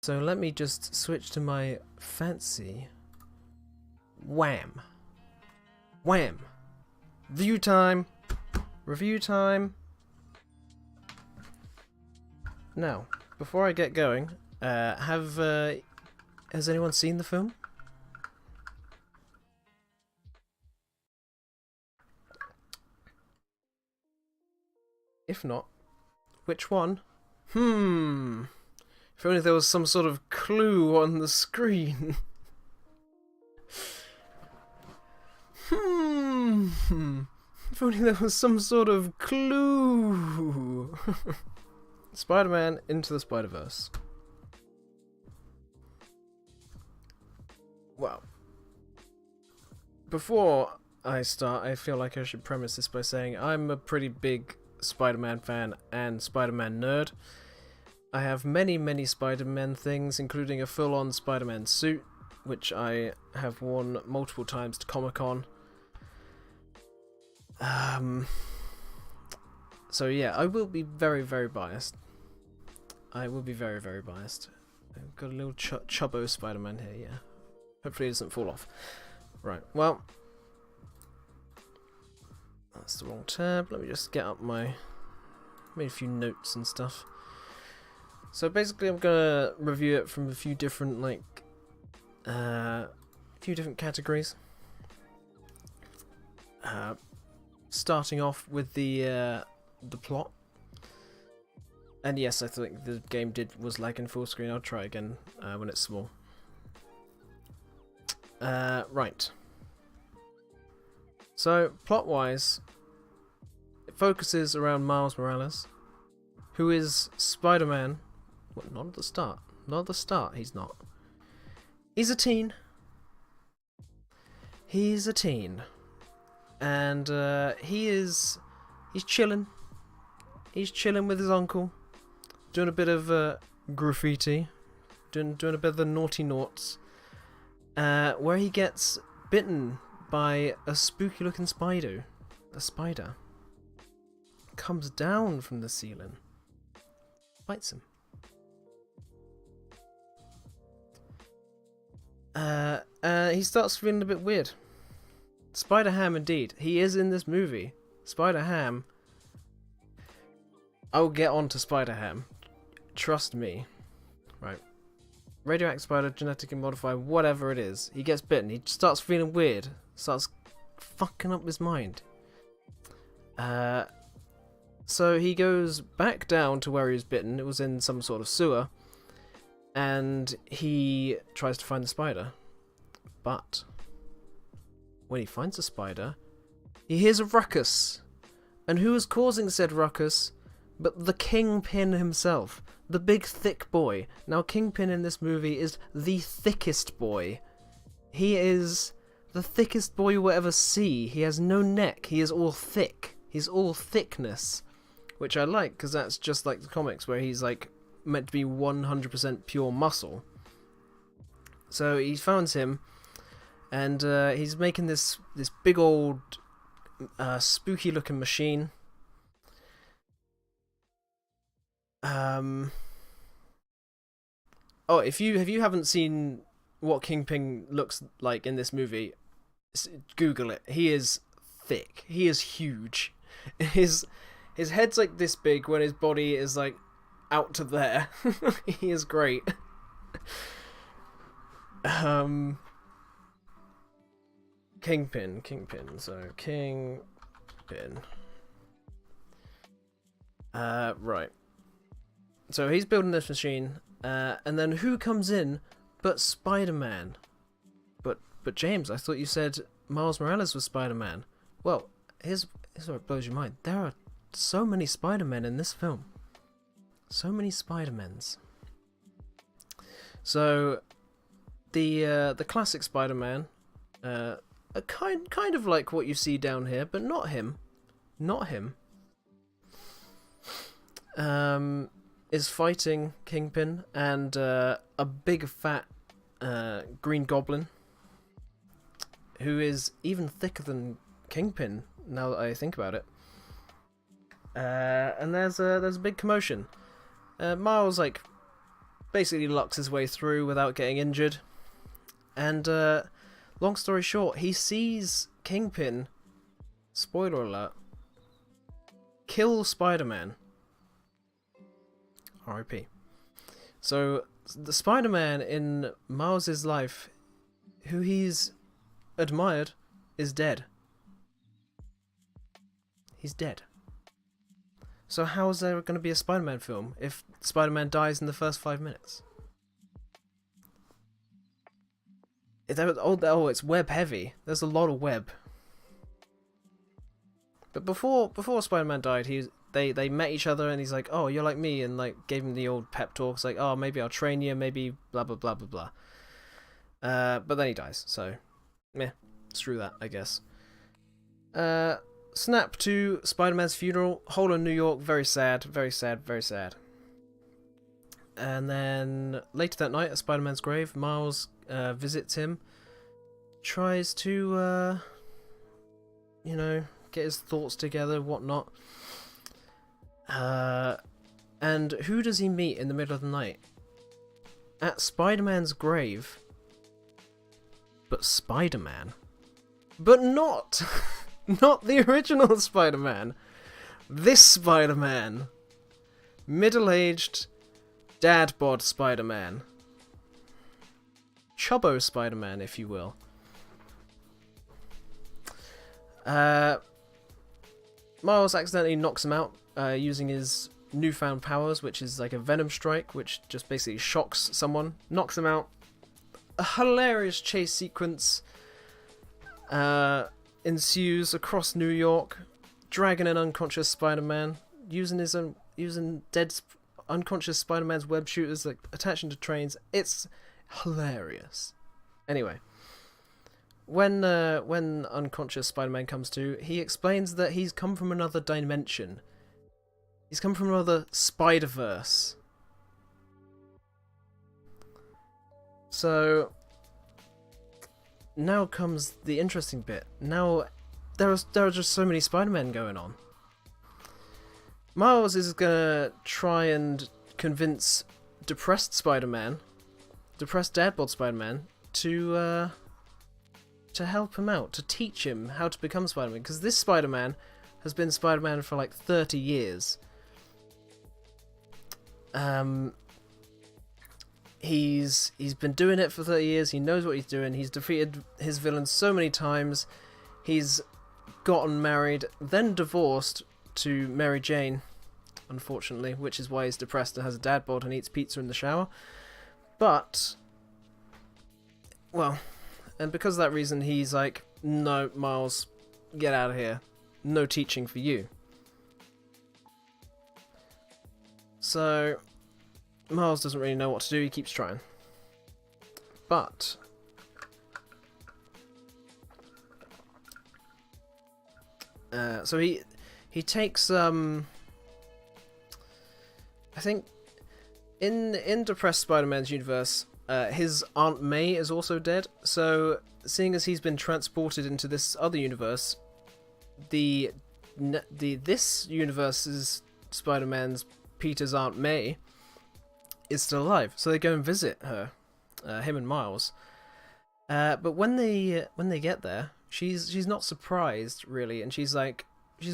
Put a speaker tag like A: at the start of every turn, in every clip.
A: So let me just switch to my fancy. Wham! Wham! View time! Review time! Now, before I get going, has anyone seen the film? If not, which one? If only there was some sort of clue on the screen. If only there was some sort of clue. Spider-Man Into the Spider-Verse. Well, before I start, I feel like I should premise this by saying I'm a pretty big Spider-Man fan and Spider-Man nerd. I have many Spider-Man things, including a full-on Spider-Man suit, which I have worn multiple times to Comic-Con. So yeah, I will be very biased. I will be very biased. I've got a little chubbo Spider-Man here, yeah. Hopefully it doesn't fall off. Right, well, that's the wrong tab. Let me just get up made a few notes and stuff. So basically I'm gonna review it from a few different categories. Starting off with the plot. And yes, I think the game was lagging full screen. I'll try again when it's small. Right. So, plot-wise, it focuses around Miles Morales, who is Spider-Man. Well, not at the start. Not at the start, he's not. He's a teen. He's a teen. And he's chilling. He's chilling with his uncle, doing a bit of graffiti, doing a bit of the naughty noughts, where he gets bitten by a spooky looking spider. A spider comes down from the ceiling, bites him. He starts feeling a bit weird. Spider-Ham, indeed. He is in this movie. Spider-Ham. I'll get on to Spider-Ham. Trust me. Right. Radioactive spider, genetically modified, whatever it is. He gets bitten. He starts feeling weird. Starts fucking up his mind. So he goes back down to where he was bitten. It was in some sort of sewer. And he tries to find the spider. But when he finds the spider, he hears a ruckus. And who is causing said ruckus but the Kingpin himself? The big thick boy. Now Kingpin in this movie is the thickest boy. He is the thickest boy you will ever see. He has no neck. He is all thick. He's all thickness. Which I like, because that's just like the comics where he's like meant to be 100% pure muscle. So he finds him, and he's making this big old spooky looking machine. Oh, if you haven't seen what Kingpin looks like in this movie, Google it. He is thick. He is huge. His head's like this big when his body is like out to there. He is great. Kingpin. So Kingpin. Right. So he's building this machine, and then who comes in but Spider-Man? But James, I thought you said Miles Morales was Spider-Man. Well, here's what blows your mind. There are so many Spider-Men in this film. So many Spider-Mens. So the classic Spider-Man, kind of like what you see down here, but not him. Not him. Is fighting Kingpin and a big fat Green Goblin, who is even thicker than Kingpin. Now that I think about it, and there's a big commotion. Miles basically lucks his way through without getting injured. And long story short, he sees Kingpin, spoiler alert, kill Spider-Man. R.I.P. So the Spider-Man in Miles' life, who he's admired, is dead. He's dead. So how is there going to be a Spider-Man film if Spider-Man dies in the first 5 minutes? Oh, it's web heavy. There's a lot of web. But before Spider-Man died, they met each other, and he's like, "Oh, you're like me," and like gave him the old pep talks, like, "Oh, maybe I'll train you, maybe blah blah blah blah blah." But then he dies, so meh, screw that, I guess. Snap to Spider-Man's funeral, whole of New York, very sad, very sad, very sad. And then later that night at Spider-Man's grave, Miles visits him, tries to, get his thoughts together, whatnot. And who does he meet in the middle of the night? At Spider-Man's grave. But Spider-Man. But not! Not the original Spider-Man. This Spider-Man. Middle-aged, dad-bod Spider-Man. Chubbo Spider-Man, if you will. Miles accidentally knocks him out using his newfound powers, which is like a venom strike, which just basically shocks someone, knocks him out. A hilarious chase sequence ensues across New York, dragging an unconscious Spider-Man, using dead unconscious Spider-Man's web shooters, like attaching to trains. It's hilarious. Anyway, when unconscious Spider-Man comes to, he explains that he's come from another dimension. He's come from another Spider-Verse. So now comes the interesting bit. Now there are just so many Spider-Men going on. Miles is gonna try and convince depressed Spider-Man, depressed dadbod Spider-Man, to help him out, to teach him how to become Spider-Man, because this Spider-Man has been Spider-Man for like 30 years. He's been doing it for 30 years, he knows what he's doing, he's defeated his villains so many times, he's gotten married, then divorced to Mary Jane, unfortunately, which is why he's depressed and has a dad bod and eats pizza in the shower. But, well, and because of that reason, he's like, "No, Miles, get out of here. No teaching for you." So Miles doesn't really know what to do, he keeps trying. But so he takes I think in depressed Spider-Man's universe, his Aunt May is also dead, so seeing as he's been transported into this other universe, this universe's Spider-Man's Peter's Aunt May is still alive, so they go and visit her, him and Miles. But when they get there, she's not surprised really, and she's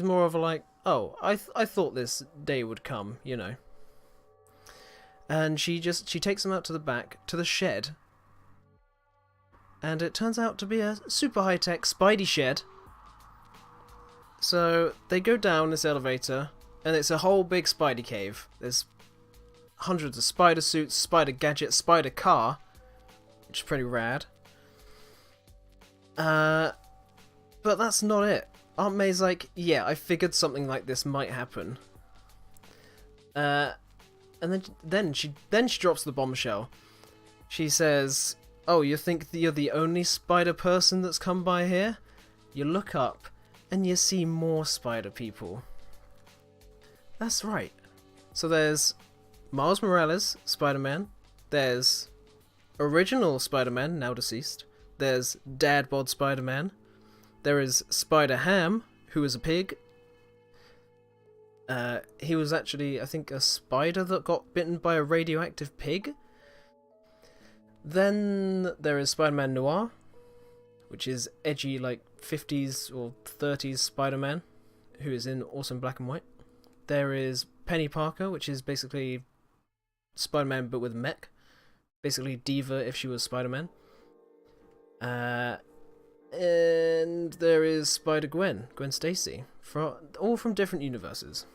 A: more of a like, "Oh, I thought this day would come, you know." And she takes him out to the back to the shed, and it turns out to be a super high-tech Spidey shed. So they go down this elevator, and it's a whole big Spidey cave. There's hundreds of spider suits, spider gadgets, spider car, which is pretty rad. But that's not it. Aunt May's like, "Yeah, I figured something like this might happen." And then she drops the bombshell. She says, "Oh, you think you're the only spider person that's come by here? You look up, and you see more spider people." That's right. So there's Miles Morales, Spider-Man. There's original Spider-Man, now deceased. There's Dad Bod Spider-Man. There is Spider-Ham, who is a pig. He was actually, I think, a spider that got bitten by a radioactive pig. Then there is Spider-Man Noir, which is edgy, like 50s or 30s Spider-Man, who is in awesome black and white. There is Penny Parker, which is basically Spider-Man but with mech. Basically Diva if she was Spider-Man. And there is Spider-Gwen, Gwen Stacy, all from different universes.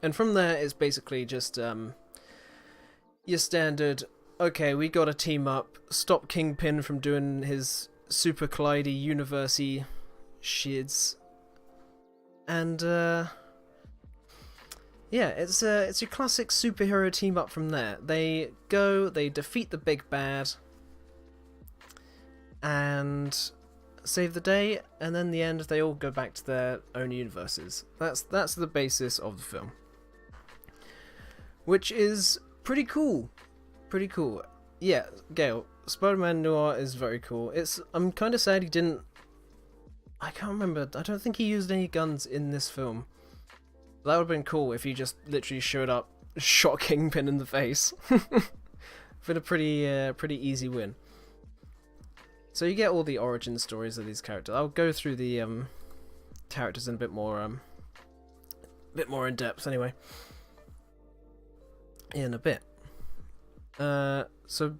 A: And from there, it's basically just your standard, okay, we gotta team up, stop Kingpin from doing his super collidey, universe-y shids. And, yeah, it's your classic superhero team-up from there. They defeat the big bad, and save the day, and then in the end they all go back to their own universes. That's the basis of the film, which is pretty cool. Yeah, Gale, Spider-Man Noir is very cool. I'm kind of sad he didn't. I can't remember. I don't think he used any guns in this film. That would have been cool if he just literally showed up, shot Kingpin in the face. Been a pretty easy win. So you get all the origin stories of these characters. I'll go through the characters in a bit more in depth anyway. In a bit. So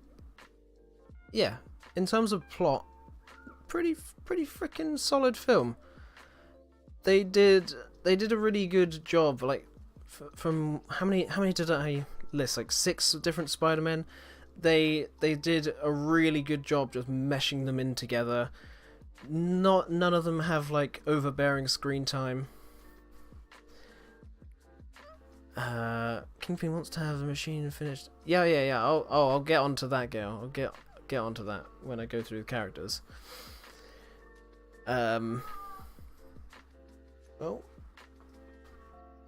A: yeah, in terms of plot, pretty freaking solid film. They did a really good job. Like from how many did I list? Like 6 different Spider-Men. They did a really good job just meshing them in together. None of them have like overbearing screen time. Kingpin wants to have the machine finished. Yeah. I'll get onto that, Gail. I'll get onto that when I go through the characters. Oh,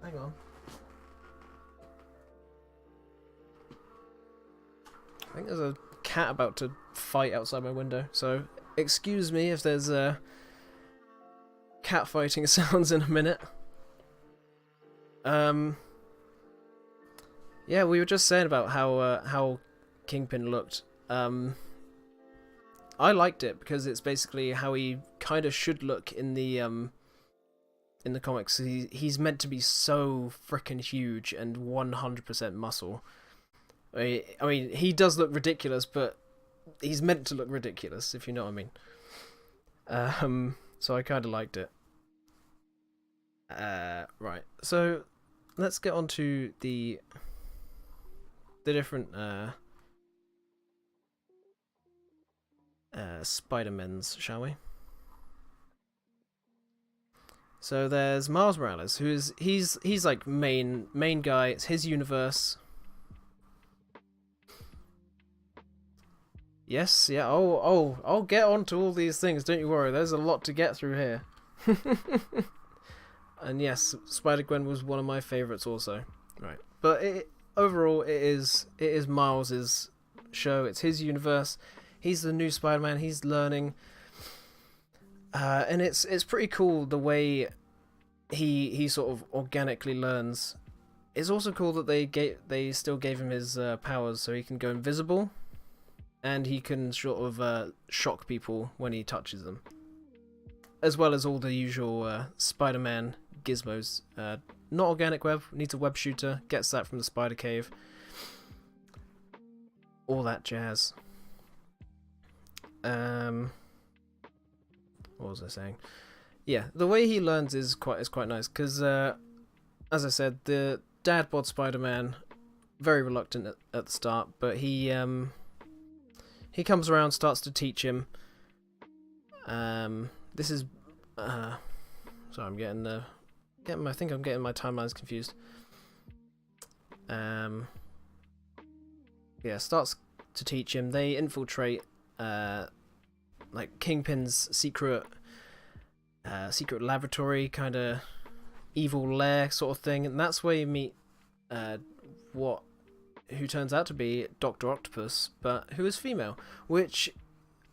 A: hang on. I think there's a cat about to fight outside my window, so excuse me if there's cat fighting sounds in a minute. Yeah, we were just saying about how Kingpin looked. I liked it because it's basically how he kind of should look in the comics. He's meant to be so freaking huge and 100% muscle. I mean, he does look ridiculous, but he's meant to look ridiculous, if you know what I mean. So I kind of liked it. Right. So let's get on to the different Spider-Mens, shall we? So there's Miles Morales, he's like main guy. It's his universe. Yes, yeah. Oh, I'll get onto all these things. Don't you worry. There's a lot to get through here. And yes, Spider-Gwen was one of my favorites also. Right, but overall, it is Miles's show. It's his universe. He's the new Spider-Man. He's learning, and it's pretty cool the way he sort of organically learns. It's also cool that they still gave him his powers, so he can go invisible, and he can sort of shock people when he touches them, as well as all the usual Spider-Man gizmos. Not organic web, needs a web shooter, gets that from the spider cave. All that jazz. What was I saying? Yeah, the way he learns is quite nice, because as I said, the dad bod Spider-Man, very reluctant at the start, but he comes around, starts to teach him. This is sorry, I'm getting I think I'm getting my timelines confused. Yeah, starts to teach him. They infiltrate like Kingpin's secret laboratory, kind of evil lair sort of thing, and that's where you meet who turns out to be Dr. Octopus, but who is female, which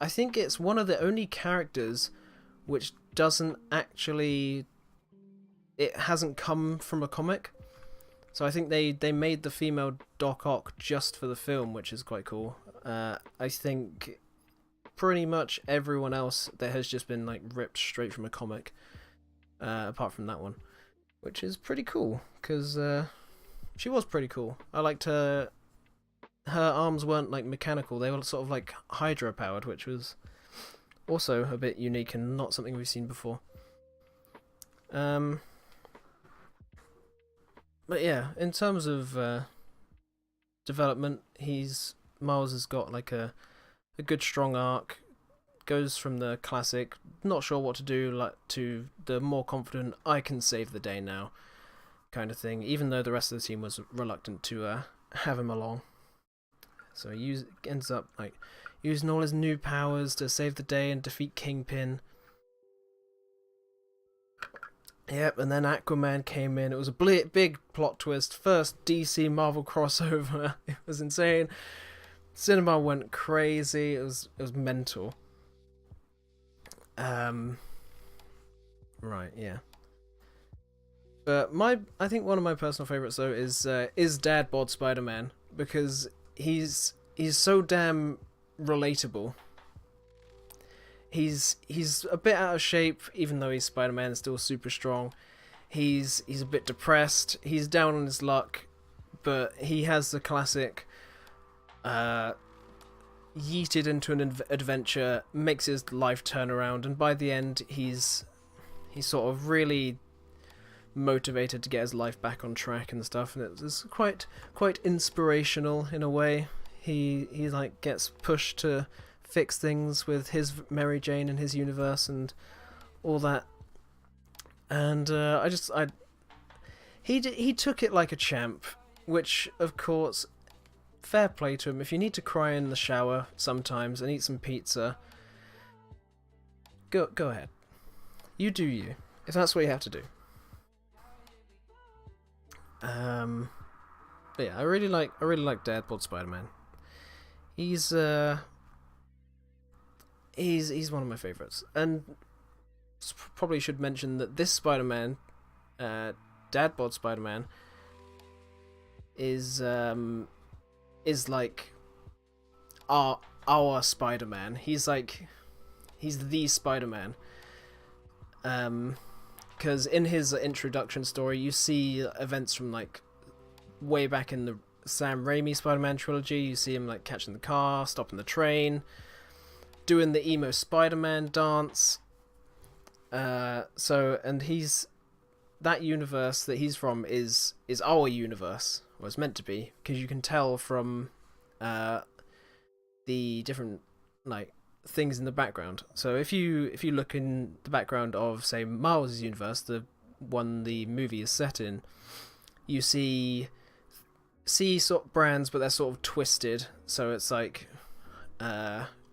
A: I think it's one of the only characters which doesn't actually, it hasn't come from a comic. So I think they made the female Doc Ock just for the film, which is quite cool. I think pretty much everyone else that has just been like ripped straight from a comic, apart from that one, which is pretty cool because she was pretty cool. I liked her. Her arms weren't like mechanical; they were sort of like Hydra powered, which was also a bit unique and not something we've seen before. But yeah, in terms of development, Miles has got like a good strong arc. Goes from the classic, not sure what to do, like to the more confident, I can save the day now kind of thing. Even though the rest of the team was reluctant to have him along, so he ends up like using all his new powers to save the day and defeat Kingpin. Yep, and then Aquaman came in. It was a big plot twist. First DC Marvel crossover. It was insane. Cinema went crazy. It was mental. Right, yeah. But I think one of my personal favorites though is Dad Bod Spider-Man, because he's so damn relatable. He's a bit out of shape, even though he's Spider-Man, still super strong. He's a bit depressed. He's down on his luck, but he has the classic yeeted into an adventure, makes his life turn around, and by the end he's sort of really motivated to get his life back on track and stuff, and it's quite inspirational in a way. He like gets pushed to fix things with his Mary Jane and his universe and all that, and he took it like a champ, which of course, fair play to him. If you need to cry in the shower sometimes and eat some pizza, go ahead, you do you, if that's what you have to do. But yeah, I really like Deadpool Spider-Man. He's one of my favorites, and probably should mention that this Spider-Man, Dadbod Spider-Man, is like our Spider-Man. He's the Spider-Man. Because in his introduction story, you see events from like way back in the Sam Raimi Spider-Man trilogy. You see him like catching the car, stopping the train, doing the emo Spider-Man dance. And he's, that universe that he's from is our universe, or it's meant to be, because you can tell from the different like things in the background. So if you look in the background of, say, Miles' universe, the one the movie is set in, you see sort of brands, but they're sort of twisted. So it's like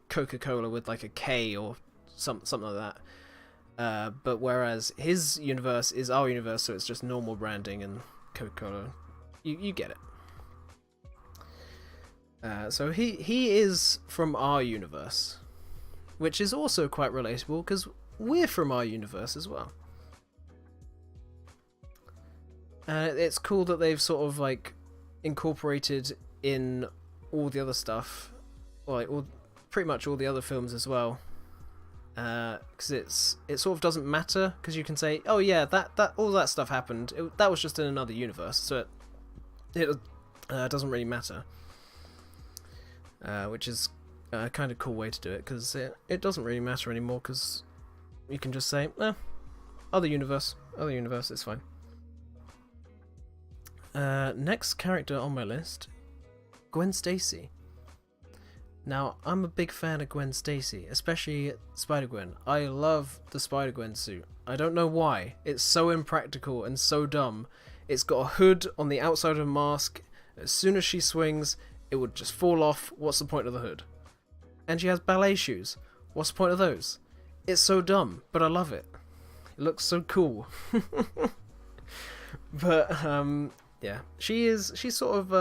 A: Coca-Cola with like a K or something like that. But whereas his universe is our universe, so it's just normal branding and Coca-Cola. You get it. So he is from our universe, which is also quite relatable because we're from our universe as well. It's cool that they've sort of like incorporated in all the other stuff, or like pretty much all the other films as well. Because it sort of doesn't matter, because you can say, oh yeah, that all that stuff happened. That was just in another universe, so it doesn't really matter. Which is a kind of cool way to do it, because it doesn't really matter anymore, because you can just say, other universe, it's fine. Next character on my list, Gwen Stacy. Now, I'm a big fan of Gwen Stacy, especially Spider-Gwen. I love the Spider-Gwen suit. I don't know why. It's so impractical and so dumb. It's got a hood on the outside of a mask. As soon as she swings, it would just fall off. What's the point of the hood? And she has ballet shoes. What's the point of those? It's so dumb, but I love it. It looks so cool. But, yeah. She's sort of,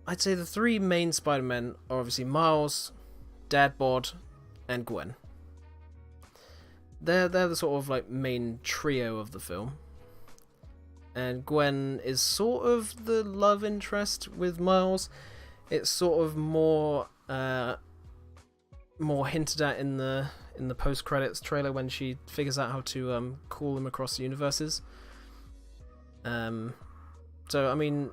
A: I'd say the three main Spider-Men are obviously Miles, Dadbod, and Gwen. They're the sort of like main trio of the film. and Gwen is sort of the love interest with Miles. It's sort of more hinted at in the post-credits trailer when she figures out how to call them across the universes. So I mean,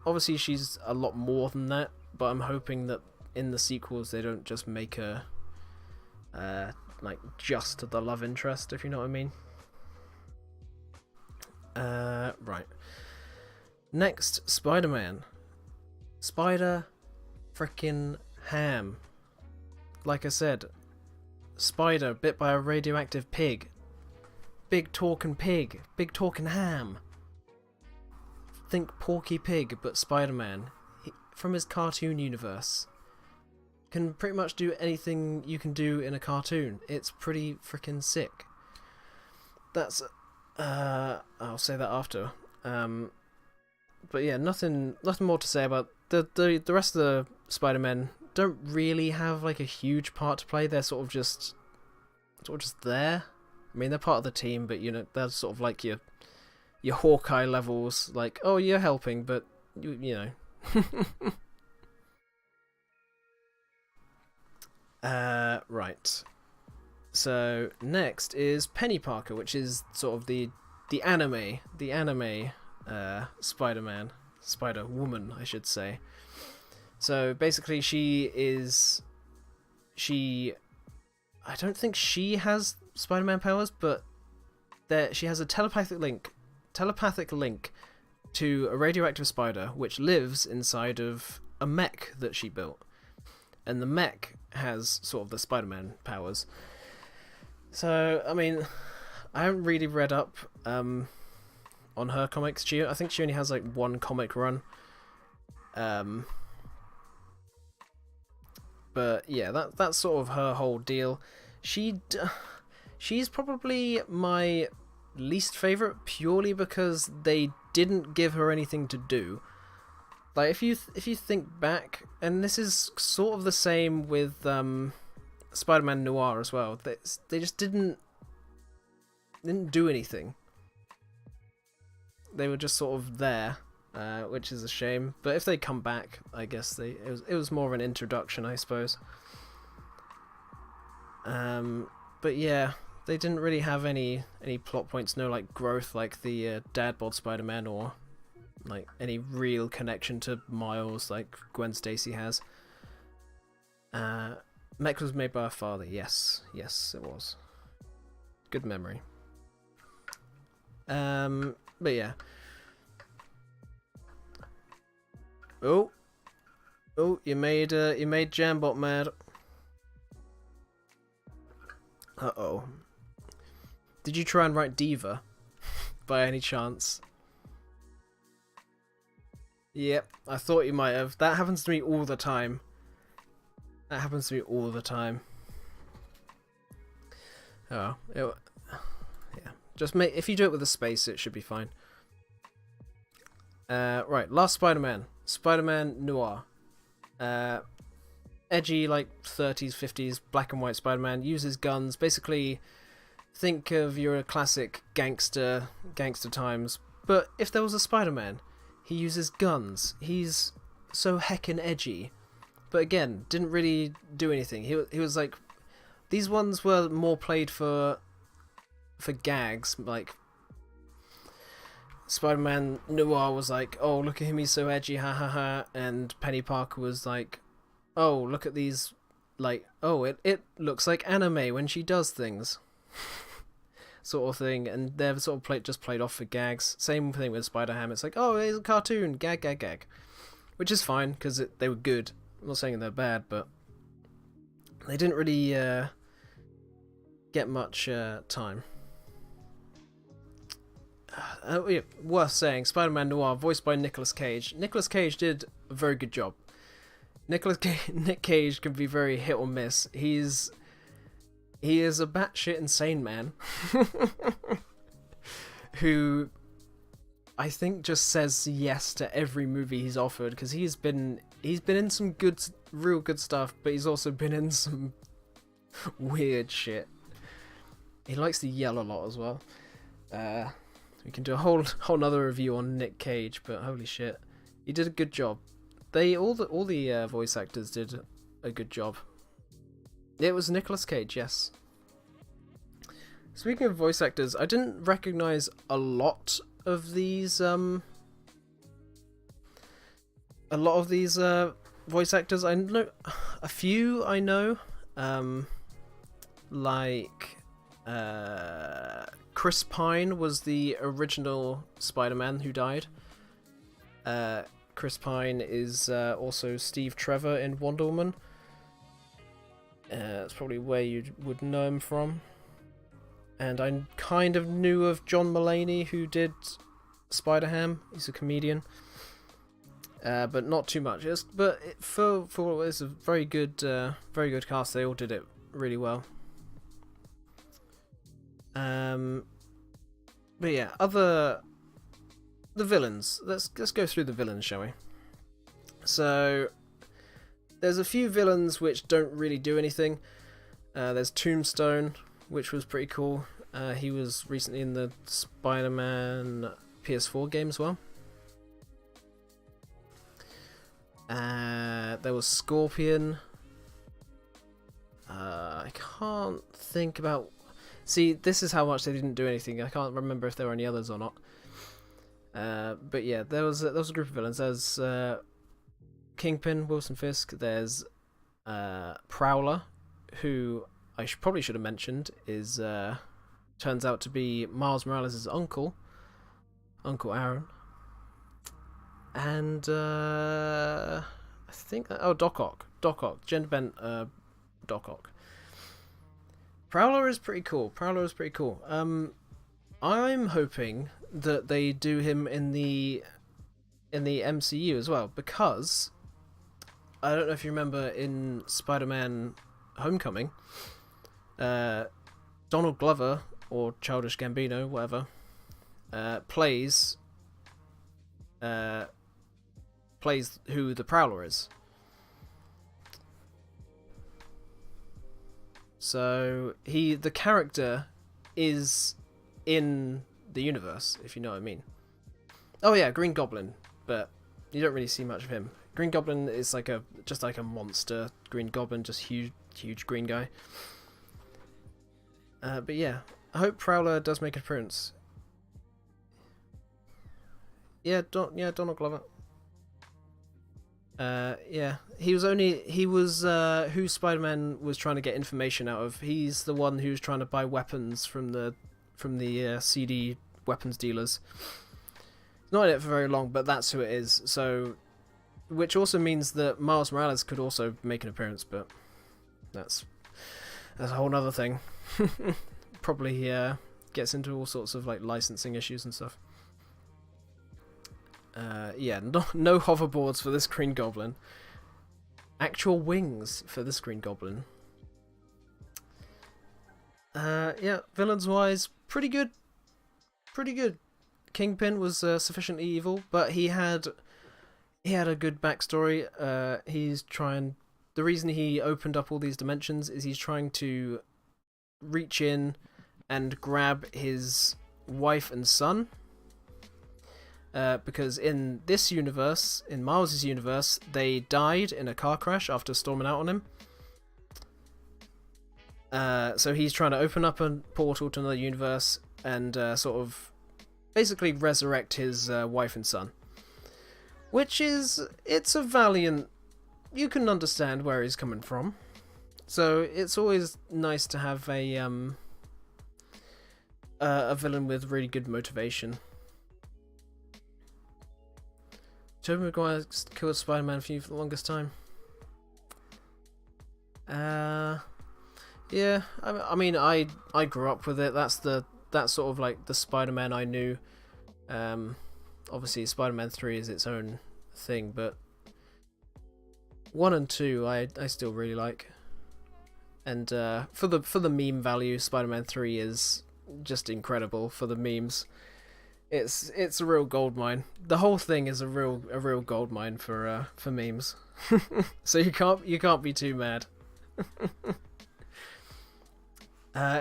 A: obviously she's a lot more than that, but I'm hoping that in the sequels they don't just make her like just the love interest, if you know what I mean. Right. Next, Spider-Man. Spider frickin' Ham. Like I said, spider bit by a radioactive pig. Big talking pig. Big talking ham. Think Porky Pig, but Spider-Man. From his cartoon universe. Can pretty much do anything you can do in a cartoon. It's pretty frickin' sick. That's... I'll say that after. But yeah, nothing more to say about the rest of the Spider-Men. Don't really have like a huge part to play. They're sort of just there. I mean, they're part of the team, but you know, they're sort of like your Hawkeye levels. Like, oh, you're helping, but you know. Right. So next is Penny Parker, which is sort of the anime Spider-Man, Spider-Woman, I should say. So basically, I don't think she has Spider-Man powers, but she has a telepathic link to a radioactive spider, which lives inside of a mech that she built, and the mech has sort of the Spider-Man powers. So, I mean, I haven't really read up on her comics. I think she only has like one comic run. But yeah, that's sort of her whole deal. She's probably my least favorite purely because they didn't give her anything to do. Like if you think back, and this is sort of the same with Spider-Man Noir as well. They just didn't do anything. They were just sort of there, which is a shame. But if they come back, I guess it was more of an introduction, I suppose. But yeah, they didn't really have any plot points, no like growth like the dad bod Spider-Man, or like any real connection to Miles like Gwen Stacy has. Mech was made by her father. Yes, it was. Good memory. But yeah. Oh, you made Jambot mad. Uh-oh. Did you try and write Diva by any chance? Yep, I thought you might have. That happens to me all the time. Oh, yeah. Just if you do it with a space, it should be fine. Right, last Spider-Man Noir. Edgy, like 30s, 50s, black and white Spider-Man, uses guns. Basically, think of your classic gangster times. But if there was a Spider-Man, he uses guns. He's so heckin' edgy. But again, didn't really do anything. He was like, these ones were more played for gags. Like Spider-Man Noir was like, oh, look at him, he's so edgy, ha ha ha. And Penny Parker was like, oh, look at these, like, oh, it looks like anime when she does things. Sort of thing. And they're sort of just played off for gags. Same thing with Spider-Ham. It's like, oh, it's a cartoon, gag. Which is fine, because they were good. I'm not saying they're bad, but they didn't really get much time. Yeah, worth saying, Spider-Man Noir, voiced by Nicolas Cage. Nicolas Cage did a very good job. Nick Cage can be very hit or miss. He is a batshit insane man who I think just says yes to every movie he's offered, because he's been in some real good stuff, but he's also been in some weird shit. He likes to yell a lot as well. We can do a whole nother review on Nick Cage, but holy shit, he did a good job. All the voice actors did a good job. It was Nicolas Cage, yes. Speaking of voice actors, I didn't recognize a lot of these voice actors. I know a few. I know, like Chris Pine was the original Spider-Man who died. Chris Pine is also Steve Trevor in Wonder Woman. That's probably where you would know him from. And I kind of knew of John Mulaney, who did Spider-Ham. He's a comedian, but not too much. For it's a very good cast. They all did it really well. But yeah, the villains. Let's go through the villains, shall we? So there's a few villains which don't really do anything. There's Tombstone, which was pretty cool. He was recently in the Spider-Man PS4 game as well. There was Scorpion. I can't think about... See, this is how much they didn't do anything. I can't remember if there were any others or not. But yeah, there was a group of villains. There's Kingpin, Wilson Fisk. There's Prowler, who I probably should have mentioned is turns out to be Miles Morales' uncle, Uncle Aaron. And I think Doc Ock, gender bent Doc Ock. Prowler is pretty cool. I'm hoping that they do him in the MCU as well, because I don't know if you remember in Spider-Man Homecoming, Donald Glover, or Childish Gambino, whatever, plays who the Prowler is. So the character is in the universe, if you know what I mean. Oh yeah, Green Goblin, but you don't really see much of him. Green Goblin is just like a monster. Green Goblin, just huge green guy. But yeah, I hope Prowler does make an appearance. Yeah, Donald Glover. Yeah, he was who Spider-Man was trying to get information out of. He's the one who's trying to buy weapons from the CD weapons dealers. He's not in it for very long, but that's who it is. So, which also means that Miles Morales could also make an appearance, but that's a whole other thing. Probably gets into all sorts of like licensing issues and stuff. Yeah, no hoverboards for this Green Goblin. Actual wings for this Green Goblin. Yeah, villains wise, pretty good. Kingpin was sufficiently evil, but he had a good backstory. The reason he opened up all these dimensions is he's trying to reach in and grab his wife and son. Because in this universe, in Miles' universe, they died in a car crash after storming out on him. So he's trying to open up a portal to another universe and sort of basically resurrect his wife and son. Which it's a valiant... You can understand where he's coming from. So it's always nice to have a villain with really good motivation. Tobey Maguire killed Spider-Man for you for the longest time. Yeah, I mean, I grew up with it. That's sort of like the Spider-Man I knew. Obviously, Spider-Man 3 is its own thing, but 1 and 2 I still really like. And for the meme value, Spider-Man 3 is just incredible for the memes. It's a real goldmine. The whole thing is a real goldmine for memes. So you can't be too mad.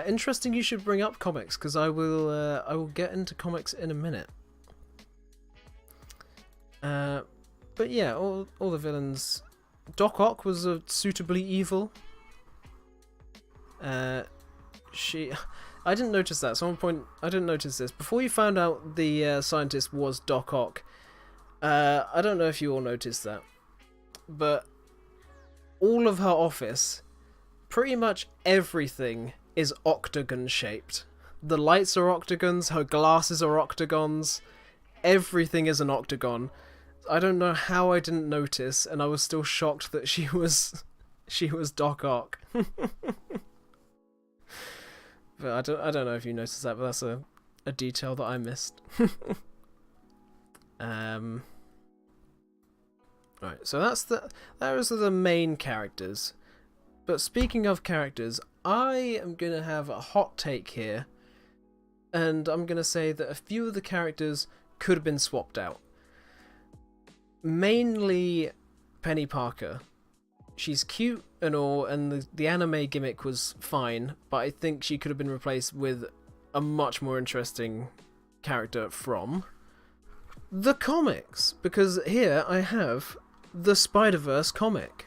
A: Interesting you should bring up comics, because I will get into comics in a minute. But yeah, all the villains. Doc Ock was suitably evil. I didn't notice that. I didn't notice this. Before you found out the scientist was Doc Ock, I don't know if you all noticed that, but all of her office, pretty much everything is octagon shaped. The lights are octagons, her glasses are octagons, everything is an octagon. I don't know how I didn't notice, and I was still shocked that she was Doc Ock. But I don't know if you noticed that, but that's a detail that I missed. Right, so those are the main characters. But speaking of characters, I am gonna have a hot take here, and I'm gonna say that a few of the characters could have been swapped out. Mainly Penny Parker. She's cute and all, and the anime gimmick was fine, but I think she could have been replaced with a much more interesting character from the comics, because here I have the Spider-Verse comic.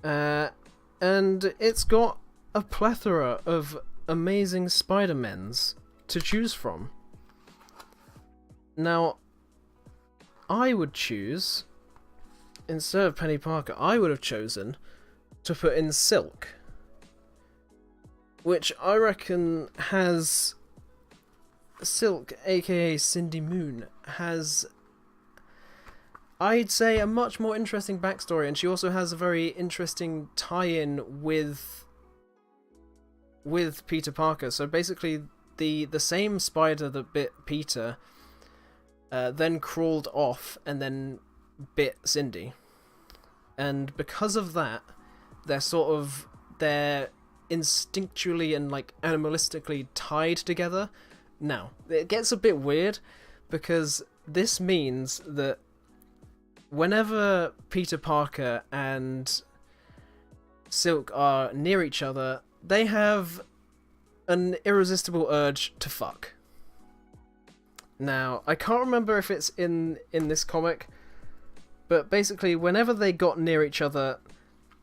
A: And it's got a plethora of amazing Spider-Mens to choose from. Now, I would choose, instead of Penny Parker, I would have chosen to put in Silk, which I reckon has... Silk, aka Cindy Moon, has, I'd say, a much more interesting backstory, and she also has a very interesting tie-in with Peter Parker. So basically, the same spider that bit Peter then crawled off and then bit Cindy, and because of that, they're instinctually and like animalistically tied together. Now, it gets a bit weird, because this means that whenever Peter Parker and Silk are near each other, they have an irresistible urge to fuck. Now, I can't remember if it's in this comic, but basically, whenever they got near each other,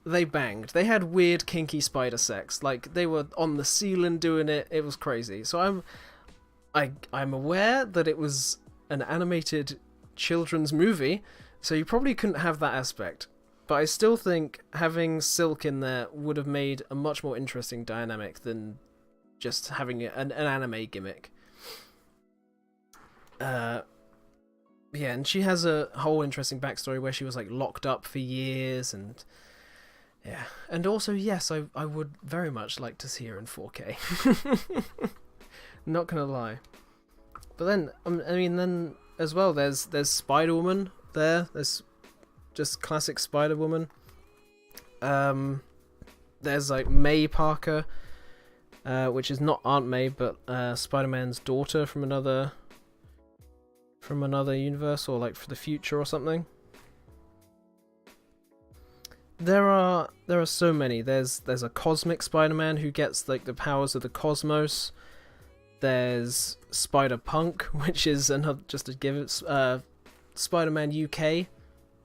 A: they banged. They had weird, kinky spider sex. Like, they were on the ceiling doing it. It was crazy. So I'm aware that it was an animated children's movie, so you probably couldn't have that aspect. But I still think having Silk in there would have made a much more interesting dynamic than just having an anime gimmick. Yeah, and she has a whole interesting backstory where she was like locked up for years, and yeah. And also, yes, I would very much like to see her in 4K. Not gonna lie. But then, I mean, then as well, there's Spider-Woman there. There's just classic Spider-Woman. There's like May Parker, which is not Aunt May, but Spider-Man's daughter from another universe, or like for the future or something. There are so many. There's a cosmic Spider-Man who gets like the powers of the cosmos. There's Spider-Punk, which is another, just a give, Spider-Man UK,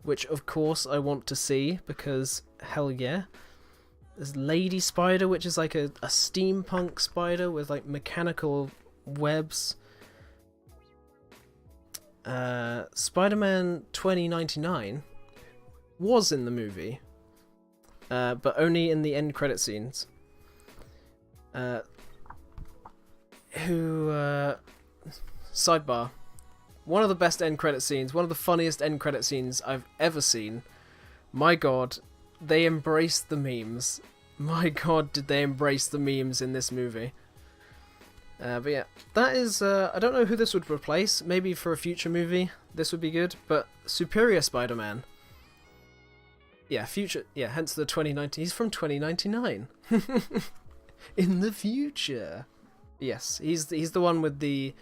A: which of course I want to see, because hell yeah. There's Lady Spider, which is like a steampunk spider with like mechanical webs. Spider-Man 2099 was in the movie, but only in the end credit scenes. Sidebar, one of the best end credit scenes, one of the funniest end credit scenes I've ever seen. My god, they embraced the memes. My god, did they embrace the memes in this movie. But yeah, that is, I don't know who this would replace. Maybe for a future movie this would be good, but Superior Spider-Man. Yeah, hence the 2019, he's from 2099. In the future. Yes, he's the one with the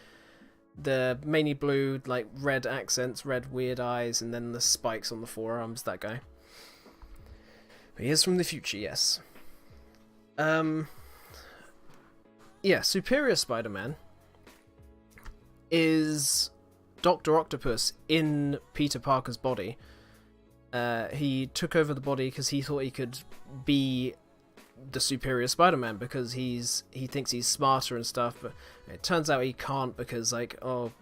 A: mainly blue, like red accents, red weird eyes, and then the spikes on the forearms. That guy. But he is from the future, yes. yeah, Superior Spider-Man is Dr. Octopus in Peter Parker's body. He took over the body because he thought he could be the Superior Spider-Man because he thinks he's smarter and stuff, but it turns out he can't because, like, oh,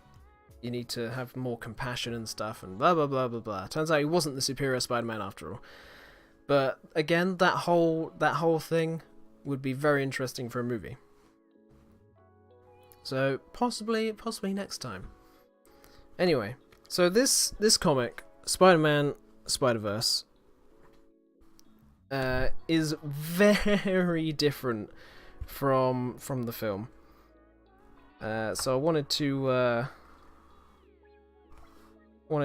A: you need to have more compassion and stuff and blah blah blah blah blah. Turns out he wasn't the Superior Spider-Man after all. But again, that whole thing would be very interesting for a movie. So possibly next time. Anyway, so this comic, Spider-Man Spider-Verse, is very different from the film. So I wanted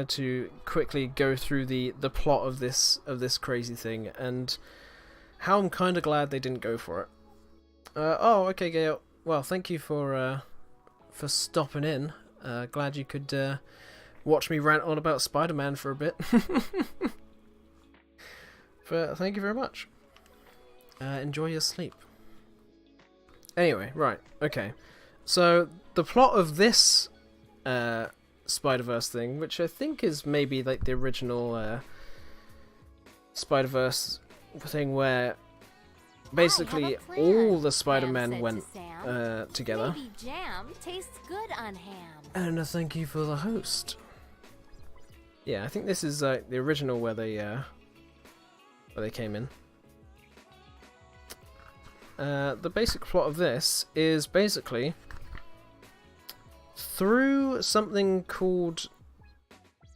A: to quickly go through the plot of this crazy thing and how I'm kind of glad they didn't go for it. Oh, okay, Gail. Well, thank you for stopping in. Glad you could watch me rant on about Spider-Man for a bit. But thank you very much. Enjoy your sleep. Anyway, right, okay. So the plot of this Spider-Verse thing, which I think is maybe like the original Spider-Verse thing where basically all the Spider-Men went together.
B: Maybe jam tastes good on ham.
A: And a thank you for the host. Yeah, I think this is the original where they came in. The basic plot of this is basically through something called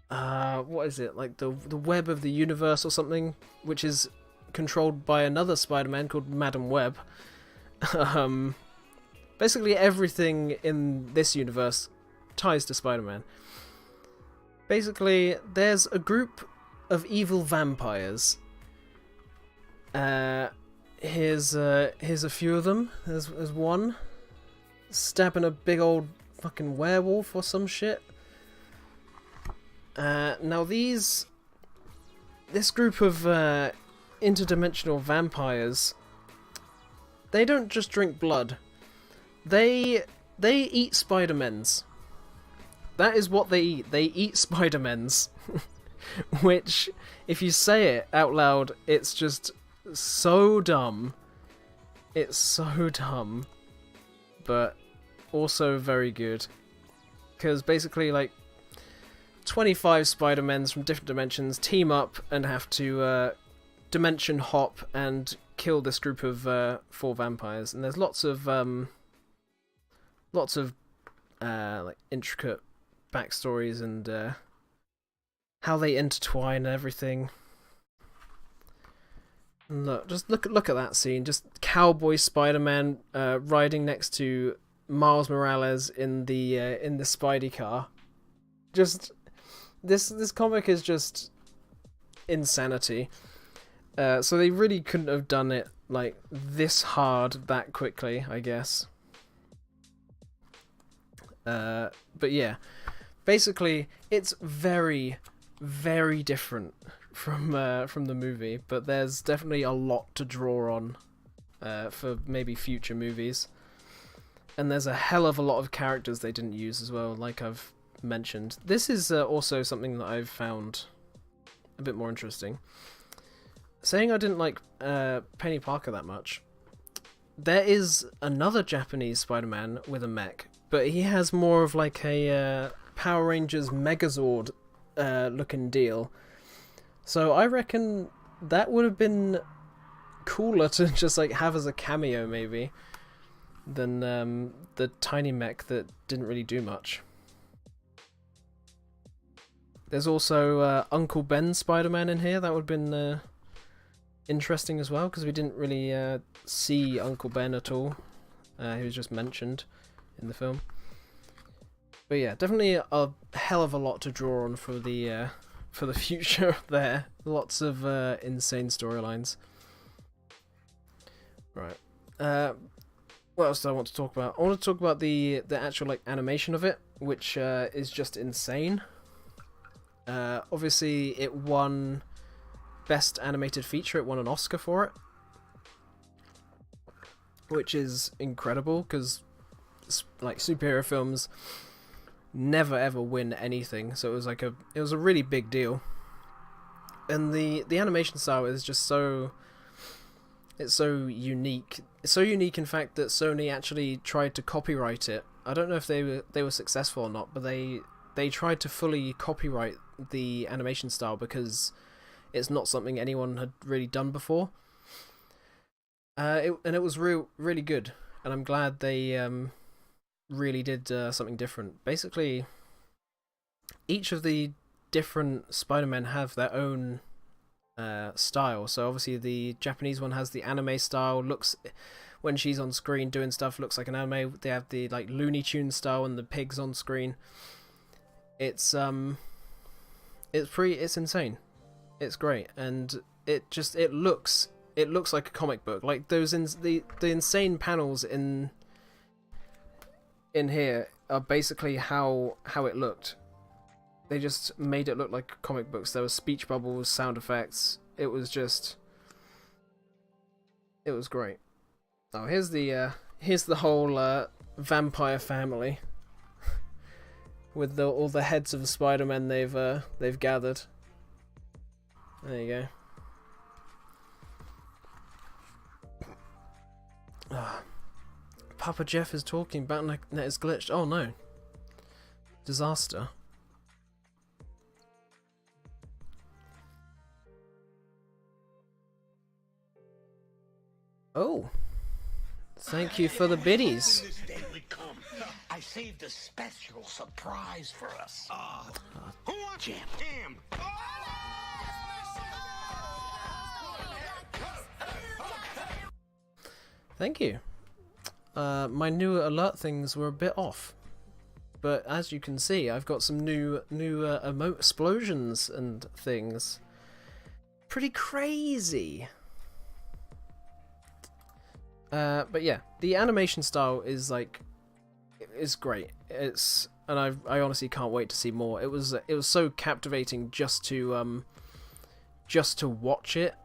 A: what is it, like the web of the universe or something, which is controlled by another Spider-Man called Madam Web. Basically everything in this universe ties to Spider-Man. Basically, there's a group of evil vampires. Here's a few of them. There's one stabbing a big old fucking werewolf or some shit. Now this group of interdimensional vampires, they don't just drink blood. They eat Spider-Mens. That is what they eat. They eat Spider-Mens. Which, if you say it out loud, it's just so dumb. It's so dumb. But also very good. Because basically, like, 25 Spider-Mens from different dimensions team up and have to dimension hop and kill this group of 4 vampires. And there's lots of like intricate backstories and how they intertwine and everything. And look at that scene. Just cowboy Spider-Man riding next to Miles Morales in the Spidey car. Just this comic is just insanity. So they really couldn't have done it like this hard that quickly, I guess. But yeah, basically it's very, very different from the movie, but there's definitely a lot to draw on for maybe future movies. And there's a hell of a lot of characters they didn't use as well, like I've mentioned. This is also something that I've found a bit more interesting. Saying I didn't like Penny Parker that much, there is another Japanese Spider-Man with a mech, but he has more of like a Power Rangers Megazord looking deal. So I reckon that would have been cooler to just like have as a cameo maybe than the tiny mech that didn't really do much. There's also Uncle Ben Spider-Man in here. That would have been interesting as well, because we didn't really see Uncle Ben at all. He was just mentioned in the film. But yeah, definitely a hell of a lot to draw on for the future there. Lots of insane storylines. Right. What else do I want to talk about? I want to talk about the actual like animation of it, which is just insane. Obviously, it won Best Animated Feature. It won an Oscar for it. which is incredible because like superhero films never ever win anything, so it was a really big deal. And the animation style is just so unique. It's so unique, in fact, that Sony actually tried to copyright it. I don't know if they were successful or not, but they tried to fully copyright the animation style because it's not something anyone had really done before. And it was really good, and I'm glad they really did something different. Basically, each of the different Spider-Men have their own style. So obviously the Japanese one has the anime style, looks, when she's on screen doing stuff, looks like an anime. They have the like Looney Tunes style and the pigs on screen. It's insane. It's great, and it looks like a comic book. Like the insane panels in here are basically how it looked. They just made it look like comic books. There were speech bubbles, sound effects. It was great. Oh, here's the whole vampire family with all the heads of the Spider-Men they've gathered. There you go. Papa Jeff is talking about net is glitched. Oh no. Disaster. Oh. Thank you for the biddies.
C: I saved a special surprise for us. Who wants jam?
A: Thank you. My new alert things were a bit off, but as you can see, I've got some new explosions and things. Pretty crazy. But yeah, the animation style is great. And I honestly can't wait to see more. It was so captivating just to watch it.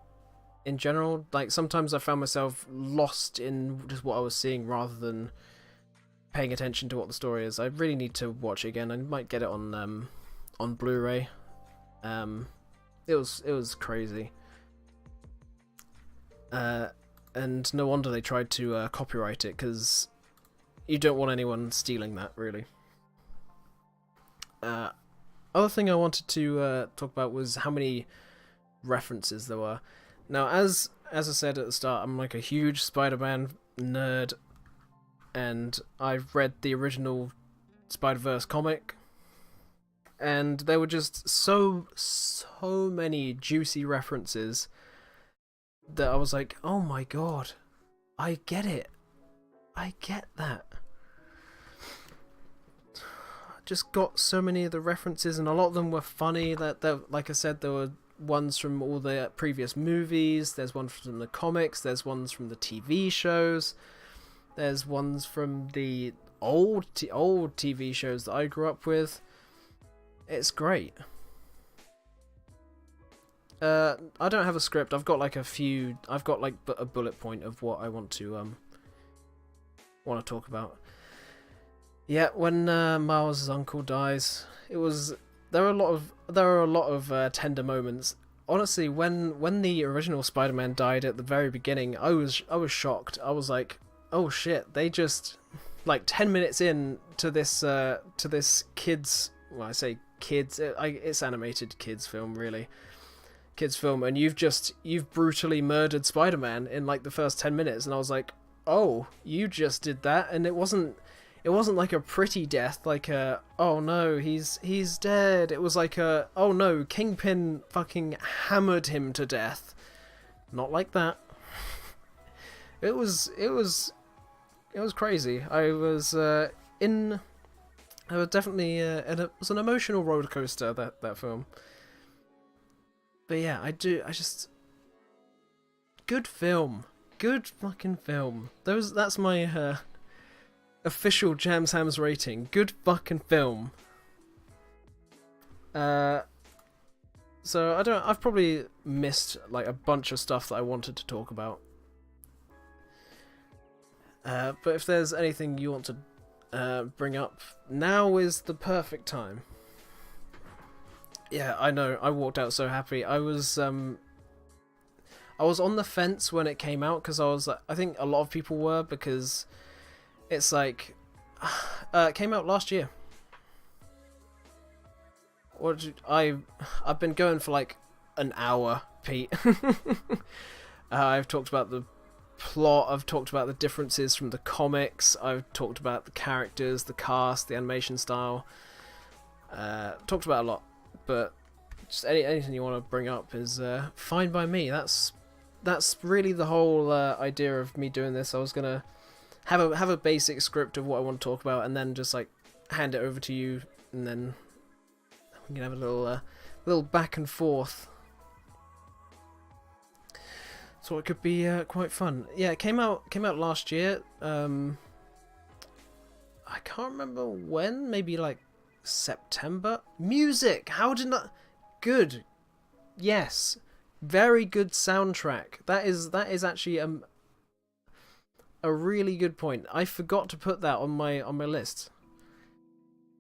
A: In general, like sometimes I found myself lost in just what I was seeing rather than paying attention to what the story is. I really need to watch it again. I might get it on Blu-ray. It was crazy. And no wonder they tried to copyright it, because you don't want anyone stealing that, really. Other thing I wanted to talk about was how many references there were. Now, as I said at the start, I'm like a huge Spider-Man nerd, and I've read the original Spider-Verse comic, and there were just so many juicy references that I was like, oh my god, I get it. I get that. Just got so many of the references, and a lot of them were funny. That like I said, there were ones from all the previous movies, there's one from the comics, there's ones from the TV shows, there's ones from the old TV shows that I grew up with. It's great. I don't have a script. I've got like a bullet point of what I want to talk about. Yeah, when Miles' uncle dies, there are a lot of tender moments. Honestly, when the original Spider-Man died at the very beginning, I was shocked. I was like, oh shit, they just, like 10 minutes in to this kids, well, I say kids, it's animated kids film, really. Kids film, and you've brutally murdered Spider-Man in like the first 10 minutes, and I was like, oh, you just did that, and it wasn't like a pretty death, like a, oh no, he's dead. It was like a, oh no, Kingpin fucking hammered him to death. Not like that. It was crazy. I was definitely it was an emotional roller coaster, that film. But yeah, good film. Good fucking film. That's my official JamsHams rating. Good fucking film. So I've probably missed like a bunch of stuff that I wanted to talk about. But if there's anything you want to bring up, now is the perfect time. Yeah, I know. I walked out so happy. I was on the fence when it came out because I think a lot of people were, because it's like it came out last year. I've been going for like an hour, Pete. I've talked about the plot, I've talked about the differences from the comics, I've talked about the characters, the cast, the animation style, talked about a lot, but just anything you want to bring up is fine by me. That's really the whole idea of me doing this. I was gonna have a basic script of what I want to talk about, and then just like hand it over to you, and then we can have a little back and forth. So it could be quite fun. Yeah, it came out last year. I can't remember when. Maybe like September. Music. How did not? Good. Yes. Very good soundtrack. That is actually a really good point. I forgot to put that on my list.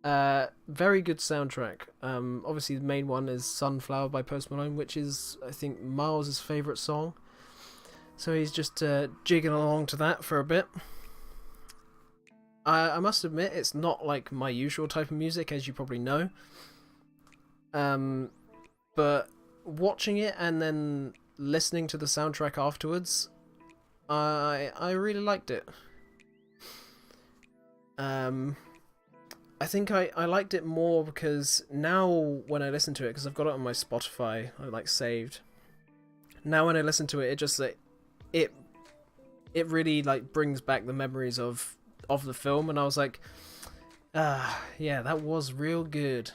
A: Very good soundtrack. Obviously the main one is Sunflower by Post Malone, which is, I think, Miles' favourite song. So he's just jigging along to that for a bit. I must admit, it's not like my usual type of music, as you probably know. But watching it and then listening to the soundtrack afterwards, I really liked it. I think I liked it more because now when I listen to it, because I've got it on my Spotify, like saved. Now when I listen to it, it just it really like brings back the memories of the film, and I was like, yeah, that was real good.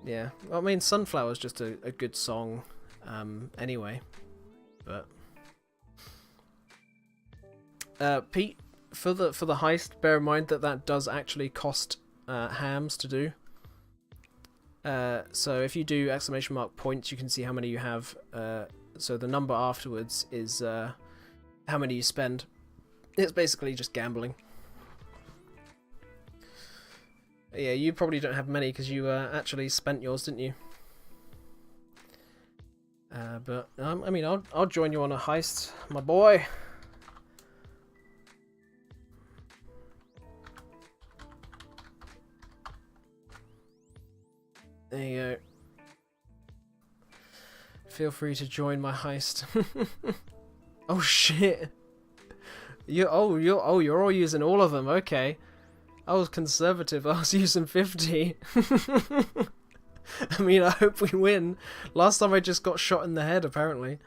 A: Yeah, I mean, Sunflower's just a good song, anyway. But Pete, for the heist, bear in mind that does actually cost hams to do. So if you do ! points, you can see how many you have. So the number afterwards is how many you spend. It's basically just gambling. Yeah, you probably don't have many because you actually spent yours, didn't you? But I mean, I'll join you on a heist, my boy. There you go. Feel free to join my heist. Oh shit! You're all using all of them. Okay, I was conservative. I was using 50. I mean, I hope we win. Last time I just got shot in the head, apparently.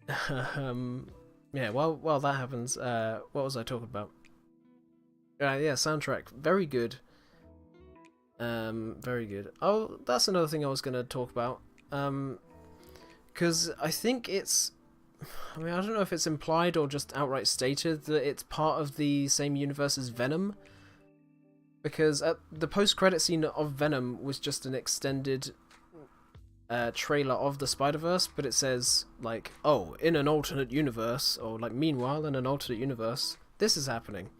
A: Yeah. While that happens, what was I talking about? Yeah, soundtrack, very good. Very good. Oh, that's another thing I was going to talk about. Because I think it's... I mean, I don't know if it's implied or just outright stated that it's part of the same universe as Venom. Because the post-credit scene of Venom was just an extended trailer of the Spider-Verse, but it says, like, oh, in an alternate universe, or, like, meanwhile, in an alternate universe, this is happening.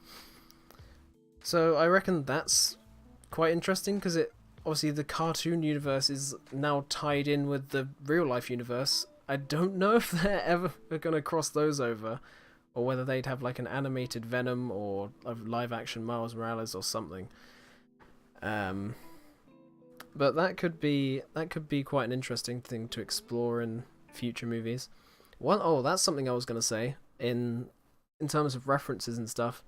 A: So I reckon that's quite interesting, because obviously the cartoon universe is now tied in with the real life universe. I don't know if they're ever going to cross those over, or whether they'd have like an animated Venom or a live action Miles Morales or something. But that could be quite an interesting thing to explore in future movies. That's something I was going to say in terms of references and stuff.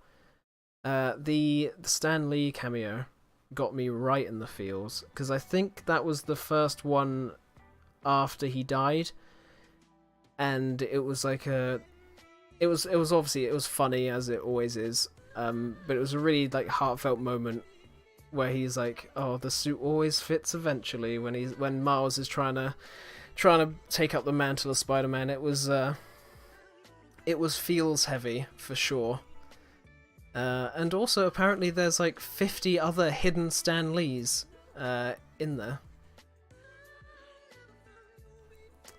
A: The Stan Lee cameo got me right in the feels, because I think that was the first one after he died, and it was like it was obviously, it was funny, as it always is, but it was a really like heartfelt moment where he's like, oh, the suit always fits eventually, when Miles is trying to take up the mantle of Spider-Man. It was feels heavy for sure. And also, apparently, there's like 50 other hidden Stan Lees in there.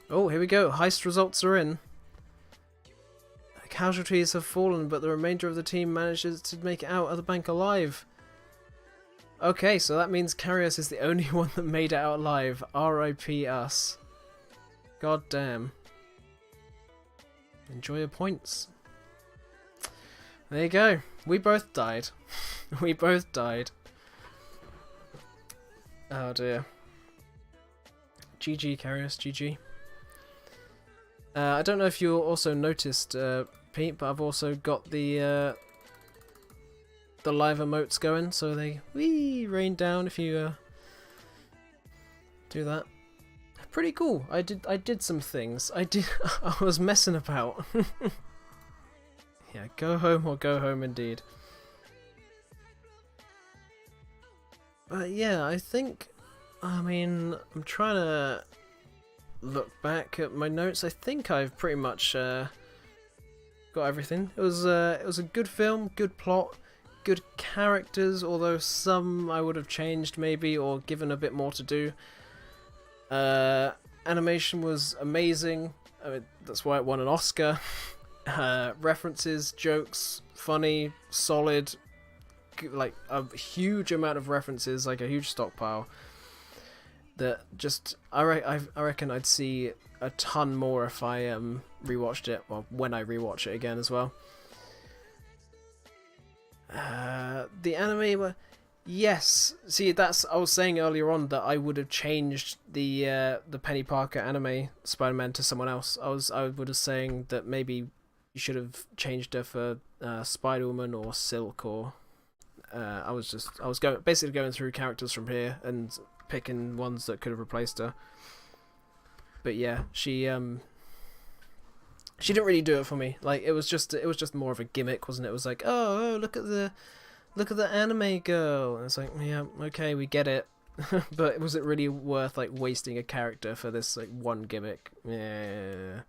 A: Oh, here we go. Heist results are in. Casualties have fallen, but the remainder of the team manages to make it out of the bank alive. Okay, so that means Carrios is the only one that made it out alive. R.I.P. us. God damn. Enjoy your points. There you go. We both died. We both died. Oh dear. GG, Carrios. GG. I don't know if you also noticed, Pete, but I've also got the live emotes going, so they rain down if you do that. Pretty cool. I did some things. I was messing about. Yeah, go home or go home indeed. But yeah, I think, I mean, I'm trying to look back at my notes. I think I've pretty much got everything. It was a good film, good plot, good characters, although some I would have changed maybe or given a bit more to do. Animation was amazing. I mean, that's why it won an Oscar. References, jokes, funny, solid, like a huge amount of references, like a huge stockpile. That just I reckon I'd see a ton more if I rewatched it, well, when I rewatch it again as well. The anime, yes. See, that's I was saying earlier on that I would have changed the Penny Parker anime Spider-Man to someone else. I would have saying that maybe you should have changed her for Spider-Woman or Silk, or I was basically going through characters from here and picking ones that could have replaced her. But yeah, she didn't really do it for me. Like it was just more of a gimmick, wasn't it? It was like, oh, look at the anime girl. And it's like, yeah, okay, we get it. But was it really worth like wasting a character for this like one gimmick? Yeah.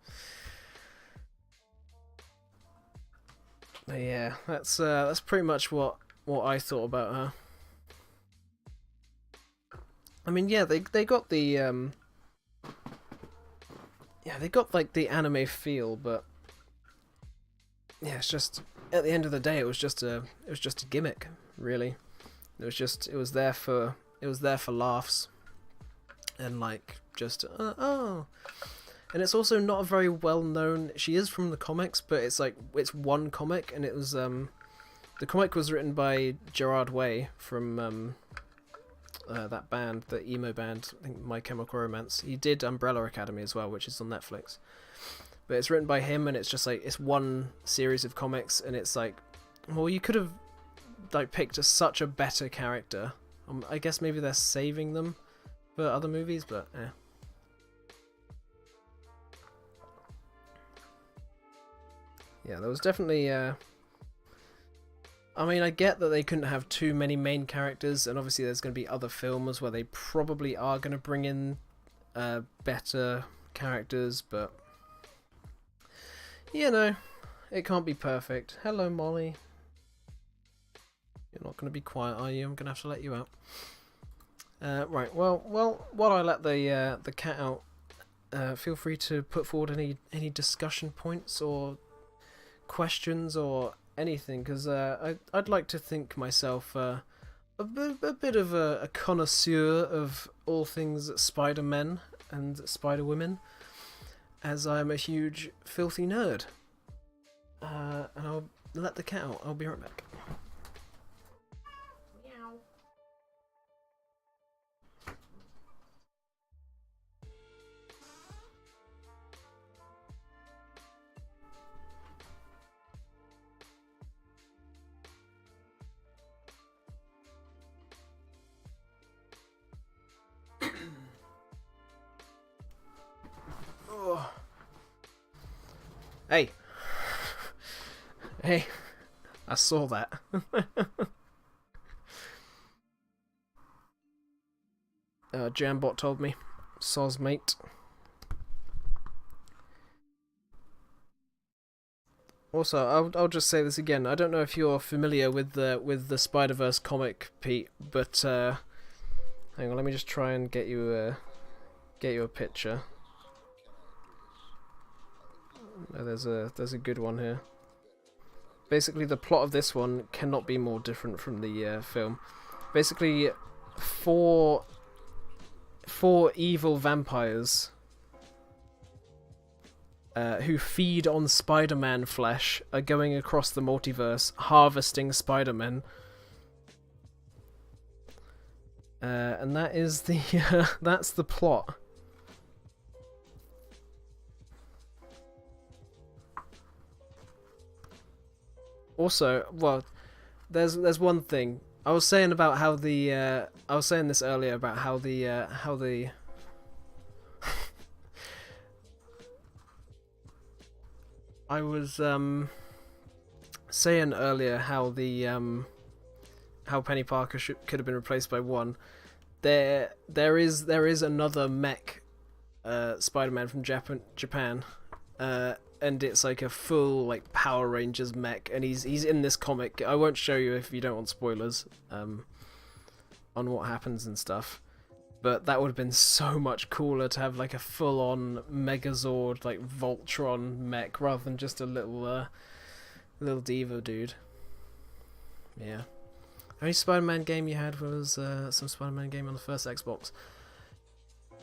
A: But yeah, that's pretty much what I thought about her. I mean, yeah, they got the they got like the anime feel, but yeah, it's just at the end of the day, it was just a gimmick, really. It was there for laughs, and like just oh. And it's also not a very well known. She is from the comics, but it's like it's one comic, and it was the comic was written by Gerard Way from that band, the emo band, I think My Chemical Romance. He did Umbrella Academy as well, which is on Netflix. But it's written by him, and it's just like it's one series of comics, and it's like, well, you could have like picked such a better character. I guess maybe they're saving them for other movies, but yeah. Yeah, there was definitely. I mean, I get that they couldn't have too many main characters, and obviously there's going to be other films where they probably are going to bring in better characters, but you know, it can't be perfect. Hello, Molly. You're not going to be quiet, are you? I'm going to have to let you out. Right. Well, while I let the cat out, feel free to put forward any discussion points or questions or anything, because I'd like to think myself a bit of a connoisseur of all things Spider-Men and Spider-Women, as I'm a huge filthy nerd. And I'll let the cat out. I'll be right back. Oh. Hey. Hey. I saw that. Jambot told me. Soz mate. Also, I'll just say this again. I don't know if you're familiar with the Spider-Verse comic, Pete, but hang on, let me just try and get you a picture. No, there's a good one here. Basically, the plot of this one cannot be more different from the film. Basically, four evil vampires who feed on Spider-Man flesh are going across the multiverse, harvesting Spider-Man. And that is the that's the plot. Also, well, there's one thing I was saying about how the I was saying this earlier about how the I was saying earlier how the how Penny Parker could have been replaced by one. There is another mech Spider-Man from Japan, and it's like a full like Power Rangers mech, and he's in this comic. I won't show you if you don't want spoilers on what happens and stuff. But that would have been so much cooler to have like a full-on Megazord, like Voltron mech, rather than just a little diva dude. Yeah. The only Spider-Man game you had was some Spider-Man game on the first Xbox.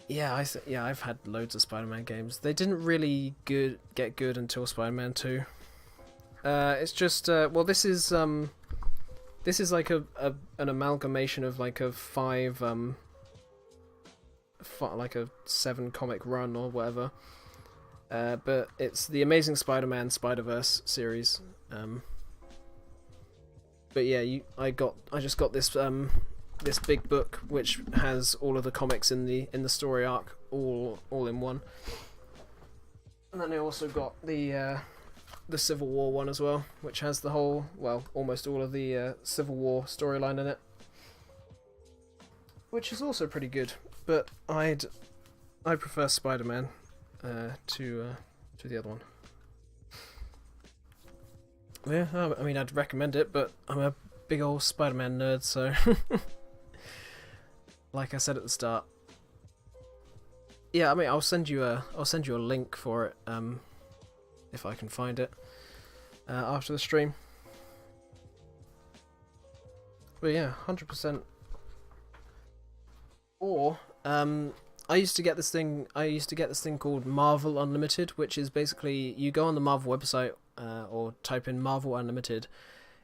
A: Yeah, I've had loads of Spider-Man games. They didn't really get good until Spider-Man 2. It's just well, this is like an amalgamation of like a like a 7 comic run or whatever. But it's the Amazing Spider-Man Spider-Verse series. But yeah, I just got this this big book which has all of the comics in the story arc all in one. And then I also got the Civil War one as well, which has the whole, well, almost all of the Civil War storyline in it, which is also pretty good. But I prefer Spider-Man to the other one. Yeah, I mean, I'd recommend it, but I'm a big old Spider-Man nerd, so like I said at the start. Yeah, I mean, I'll send you a link for it if I can find it after the stream. But yeah, 100%. Or I used to get this thing called Marvel Unlimited, which is basically you go on the Marvel website or type in Marvel Unlimited.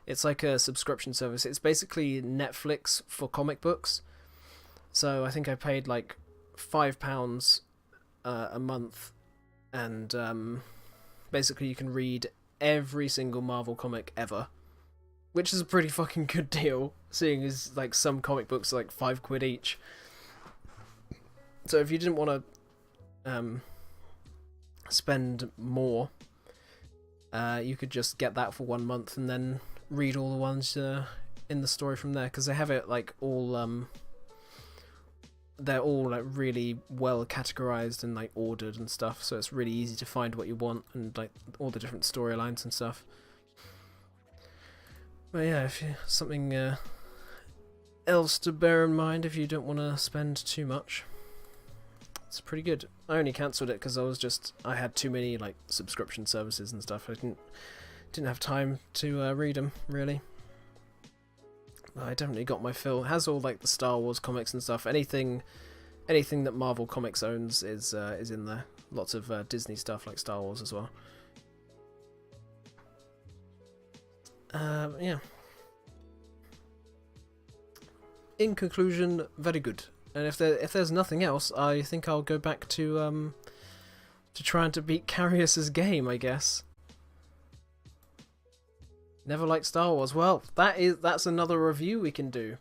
A: It's like a subscription service. It's basically Netflix for comic books. So I think I paid like £5 a month, and basically you can read every single Marvel comic ever, which is a pretty fucking good deal, seeing as like some comic books are like £5 each. So if you didn't want to spend more, you could just get that for 1 month and then read all the ones in the story from there, because they have it like all they're all like really well categorized and like ordered and stuff, so it's really easy to find what you want and like all the different storylines and stuff. But yeah, if you something else to bear in mind if you don't want to spend too much, it's pretty good. I only cancelled it because I had too many like subscription services and stuff. I didn't have time to read them really. I definitely got my fill. It has all like the Star Wars comics and stuff. Anything that Marvel Comics owns is in there. Lots of Disney stuff like Star Wars as well. Yeah. In conclusion, very good. And if there's nothing else, I think I'll go back to trying to beat Carius's game, I guess. Never liked Star Wars. Well, that's another review we can do.